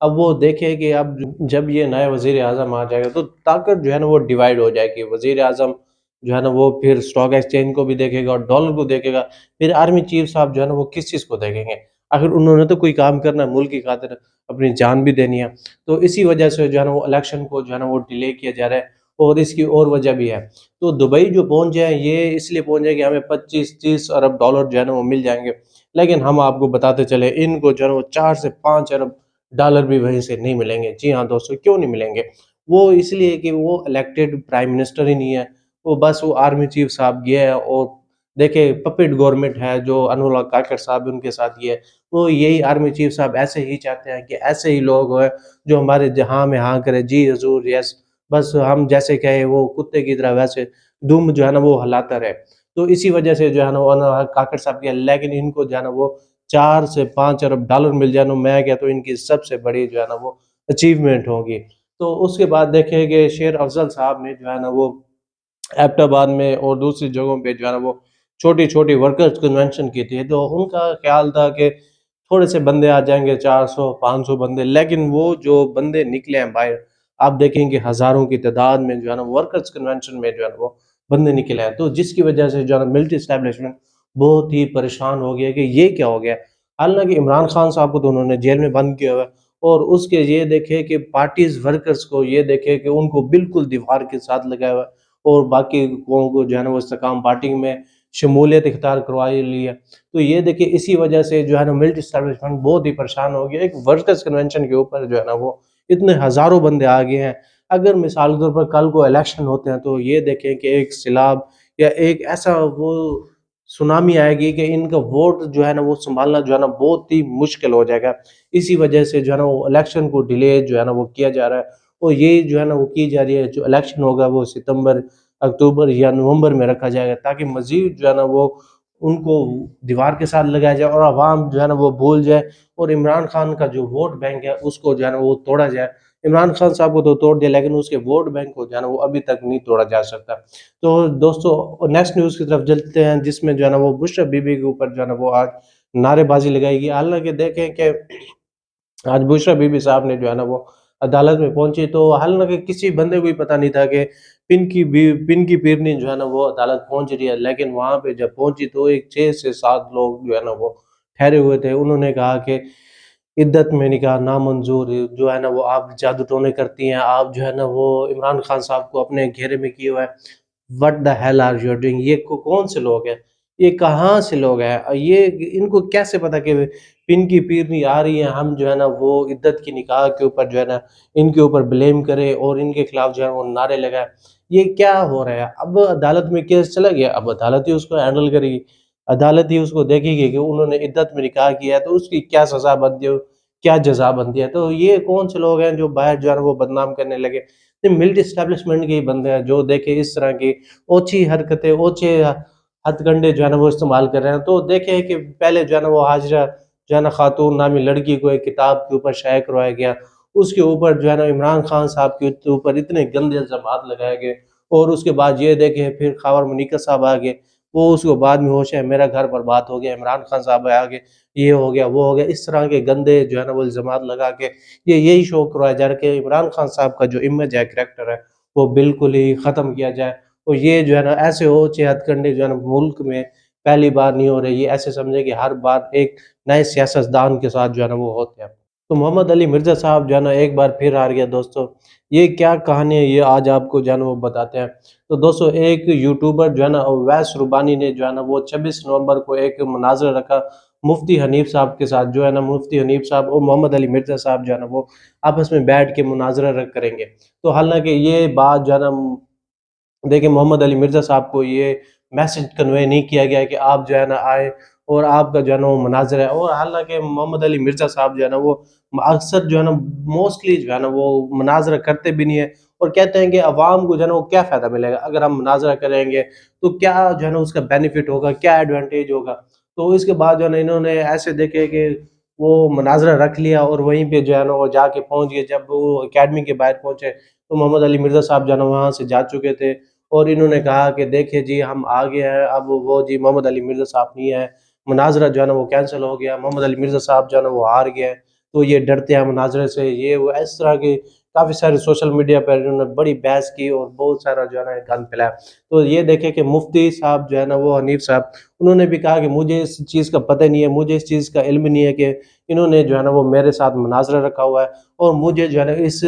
اب وہ دیکھے کہ اب جب یہ نئے وزیر اعظم آ جائے گا تو طاقت جو ہے نا وہ ڈیوائڈ ہو جائے گی، وزیر اعظم جو ہے نا وہ پھر اسٹاک ایکسچینج کو بھی دیکھے گا اور ڈالر کو دیکھے گا، پھر آرمی چیف صاحب جو ہے نا وہ کس چیز کو دیکھیں گے؟ آخر انہوں نے تو کوئی کام کرنا ہے، ملک کی خاطر اپنی جان بھی دینی ہے۔ تو اسی وجہ سے جو ہے نا وہ الیکشن کو جو ہے نا وہ ڈیلے کیا جا رہا ہے، اور اس کی اور وجہ بھی ہے۔ تو دبئی جو پہنچ جائے یہ اس لیے پہنچ جائے کہ ہمیں 25-30 ارب ڈالر جو ہے نا وہ مل جائیں گے، لیکن ہم آپ کو بتاتے چلے ان کو جو ہے نا وہ 4 سے 5 ارب ڈالر بھی وہیں سے نہیں ملیں گے۔ جی ہاں دوستو، کیوں نہیں ملیں گے؟ وہ اس لیے کہ وہ الیکٹڈ پرائم منسٹر ہی نہیں ہے، وہ بس وہ آرمی چیف صاحب یہ ہے، اور دیکھیں پپٹ گورنمنٹ ہے جو انوراگ کاکڑ صاحب ان کے ساتھ یہ ہے، وہ یہی آرمی چیف صاحب ایسے ہی چاہتے ہیں کہ ایسے ہی لوگ ہیں جو ہمارے جہاں میں ہاں کرے، جی حضور یس، بس ہم جیسے کہے وہ کتے کی طرح ویسے دم جو ہے نا وہ ہلاتا رہے۔ تو اسی وجہ سے جو ہے نا وہ انوراگ کاکڑ صاحب کیا، لیکن ان کو جو ہے نا وہ 4 سے 5 ارب ڈالر مل جانا، میں کہتا ہوں ان کی سب سے بڑی جو ہے نا وہ اچیومنٹ ہوگی۔ تو اس کے بعد دیکھیں کہ شیر افضل صاحب نے جو ہے نا وہ ایبٹ آباد میں اور دوسری جگہوں پہ جو ہے نا وہ چھوٹی چھوٹی ورکرز کنونشن کی تھی، تو ان کا خیال تھا کہ تھوڑے سے بندے آ جائیں گے، 400-500 بندے، لیکن وہ جو بندے نکلے ہیں باہر، آپ دیکھیں کہ ہزاروں کی تعداد میں جو ہے نا ورکرز کنونشن میں جو ہے نا وہ بندے نکلے ہیں، تو جس کی وجہ سے جو ہے نا ملٹری اسٹیبلشمنٹ بہت ہی پریشان ہو گیا کہ یہ کیا ہو گیا۔ حالانکہ عمران خان صاحب کو تو انہوں نے جیل میں بند کیا ہوا ہے، اور اس کے یہ دیکھے کہ پارٹیز ورکرز کو یہ دیکھے کہ ان کو بالکل دیوار کے ساتھ لگایا ہوا ہے، اور باقی قوموں کو جو ہے نا وہ استحکام پارٹی میں شمولیت اختیار کروائی لی ہے۔ تو یہ دیکھیں اسی وجہ سے جو ہے نا ملٹری اسٹیبلشمنٹ بہت ہی پریشان ہو گیا، ایک ورکرز کنونشن کے اوپر جو ہے نا وہ اتنے ہزاروں بندے آ گئے ہیں۔ اگر مثال کے طور پر کل کو الیکشن ہوتے ہیں تو یہ دیکھیں کہ ایک سیلاب یا ایک ایسا وہ سونامی آئے گی کہ ان کا ووٹ جو ہے نا وہ سنبھالنا جو ہے نا بہت ہی مشکل ہو جائے گا۔ اسی وجہ سے جو ہے نا وہ الیکشن کو ڈیلے جو ہے نا وہ کیا جا رہا ہے، اور یہ جو ہے نا وہ کی جا رہی ہے، جو الیکشن ہوگا وہ ستمبر، اکتوبر یا نومبر میں رکھا جائے گا، تاکہ مزید جو ہے نا وہ ان کو دیوار کے ساتھ لگایا جائے اور عوام جو ہے نا وہ بھول جائے، اور عمران خان کا جو ووٹ بینک ہے اس کو جو ہے نا وہ توڑا جائے۔ عمران خان صاحب کو تو توڑ دیا، لیکن اس کے ووٹ بینک کو جو ہے نا وہ ابھی تک نہیں توڑا جا سکتا۔ تو دوستو نیکسٹ نیوز کی طرف چلتے ہیں، جس میں جو ہے نا وہ بشرا بی بی کے اوپر جو ہے نا وہ آج نعرے بازی لگائی گئی۔ حالانکہ دیکھیں کہ آج بشرا بی بی صاحب نے جو ہے نا وہ عدالت میں پہنچی، تو حالانکہ کسی بندے کو ہی پتہ نہیں تھا کہ پن کی پیرنی جو ہے نا وہ عدالت پہنچ رہی ہے، لیکن وہاں پہ جب پہنچی تو ایک 6 سے 7 لوگ جو ہے نا وہ ٹھہرے ہوئے تھے، انہوں نے کہا کہ عدت میں نکاح نامنظور ہے، جو ہے نا وہ آپ جادو ٹونے کرتی ہیں، آپ جو ہے نا وہ عمران خان صاحب کو اپنے گھیرے میں کیے ہوا ہے، what the hell are you doing, یہ کون سے لوگ ہیں، یہ کہاں سے لوگ ہیں، یہ ان کو کیسے پتا کہ پن کی پیرنی آ رہی ہے، ہم جو ہے نا وہ عدت کی نکاح کے اوپر جو ہے نا ان کے اوپر بلیم کرے اور ان کے خلاف جو ہے وہ نعرے لگائے، یہ کیا ہو رہا ہے؟ اب عدالت میں کیس چلا گیا، اب عدالت ہی اس کو ہینڈل کرے گی، عدالت ہی اس کو دیکھے گی کہ انہوں نے عدت میں نکاح کیا ہے تو اس کی کیا سزا بنتی ہے، کیا جزا بنتی ہے۔ تو یہ کون سے لوگ ہیں جو باہر جو ہے نا وہ بدنام کرنے لگے؟ یہ ملٹری اسٹیبلشمنٹ کے ہی بندے ہیں جو دیکھے اس طرح کی اوچھی حرکتیں، اوچھے ہتھ کنڈے جو ہے نا وہ استعمال کر رہے ہیں۔ تو دیکھیں کہ پہلے جو ہے نا وہ حاجرہ جو ہے نا خاتون نامی لڑکی کو ایک کتاب کے اوپر شائع کروایا گیا، اس کے اوپر جو ہے نا عمران خان صاحب کے اوپر اتنے گندے الزامات لگائے گئے، اور اس کے بعد یہ دیکھیں پھر خاور منیکا صاحب آگے، وہ اس کو بعد میں ہوش ہے میرا گھر برباد ہو گیا، عمران خان صاحب آگے یہ ہو گیا وہ ہو گیا، اس طرح کے گندے جو ہے نا وہ الزامات لگا کے یہی شو کروایا جا رہا ہے کہ عمران خان صاحب کا جو امیج ہے، کریکٹر ہے، وہ بالکل ہی ختم کیا جائے، اور یہ جو ہے نا ایسے ہو ہتھ کنڈے جو ہے نا ملک میں پہلی بار نہیں ہو رہے، یہ ایسے سمجھے کہ ہر بار ایک نئے سیاستدان کے ساتھ جو ہے نا وہ ہوتے ہیں۔ تو محمد علی مرزا صاحب جو ہے نا ایک بار پھر ہار گیا دوستو، یہ کیا کہانی ہے یہ آج آپ کو جو ہے نا وہ بتاتے ہیں۔ تو دوستو ایک یوٹیوبر جو ہے نا اویس ربانی نے جو ہے نا وہ 26 نومبر کو ایک مناظرہ رکھا مفتی حنیف صاحب کے ساتھ، جو ہے نا مفتی حنیف صاحب اور محمد علی مرزا صاحب جو ہے نا وہ آپس میں بیٹھ کے مناظرہ کریں گے۔ تو حالانکہ یہ بات جو ہے نا دیکھیں محمد علی مرزا صاحب کو یہ میسج کنوے نہیں کیا گیا کہ آپ جو ہے نا آئے اور آپ کا جو ہے نا وہ مناظر ہے، اور حالانکہ محمد علی مرزا صاحب جو ہے نا وہ اکثر جو ہے نا موسٹلی جو ہے نا وہ مناظرہ کرتے بھی نہیں ہے، اور کہتے ہیں کہ عوام کو جو ہے نا وہ کیا فائدہ ملے گا اگر ہم مناظرہ کریں گے، تو کیا جو ہے نا اس کا بینیفٹ ہوگا، کیا ایڈوانٹیج ہوگا۔ تو اس کے بعد جو ہے نا انہوں نے ایسے دیکھے کہ وہ مناظرہ رکھ لیا، اور وہیں پہ جو ہے نا وہ جا کے پہنچ گئے، جب وہ اکیڈمی کے باہر پہنچے تو محمد علی مرزا صاحب جو ہے نا وہاں سے جا چکے تھے، اور انہوں نے کہا کہ دیکھیں جی ہم آگے ہیں، اب وہ جی محمد علی مرزا صاحب نہیں ہے، مناظرہ جو ہے نا وہ کینسل ہو گیا، محمد علی مرزا صاحب جو ہے نا وہ ہار گئے ہیں۔ تو یہ ڈرتے ہیں مناظرے سے، یہ وہ اس طرح کی کافی سارے سوشل میڈیا پر انہوں نے بڑی بحث کی اور بہت سارا جو ہے نا گند پھیلایا۔ تو یہ دیکھیں کہ مفتی صاحب جو ہے نا وہ حنیف صاحب، انہوں نے بھی کہا کہ مجھے اس چیز کا پتہ نہیں ہے، مجھے اس چیز کا علم نہیں ہے کہ انہوں نے جو ہے نا وہ میرے ساتھ مناظرہ رکھا ہوا ہے، اور مجھے جو ہے نا اس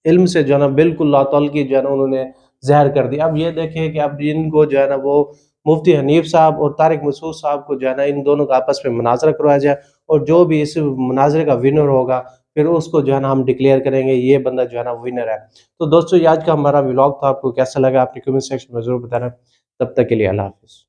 علم سے جو ہے نا بالکل لا تعلقی جو ہے نا انہوں نے ظاہر کر دی۔ اب یہ دیکھیں کہ اب ان کو جو ہے نا وہ مفتی حنیف صاحب اور طارق مسعود صاحب کو جو ہے نا ان دونوں کا آپس میں مناظرہ کروایا جائے، اور جو بھی اس مناظرے کا ونر ہوگا پھر اس کو جو ہے نا ہم ڈکلیئر کریں گے یہ بندہ جو ہے نا ونر ہے۔ تو دوستو یہ آج کا ہمارا ولاگ تھا، آپ کو کیسا لگا اپنی کمنٹ سیکشن میں ضرور بتانا۔ تب تک کے لیے اللہ حافظ۔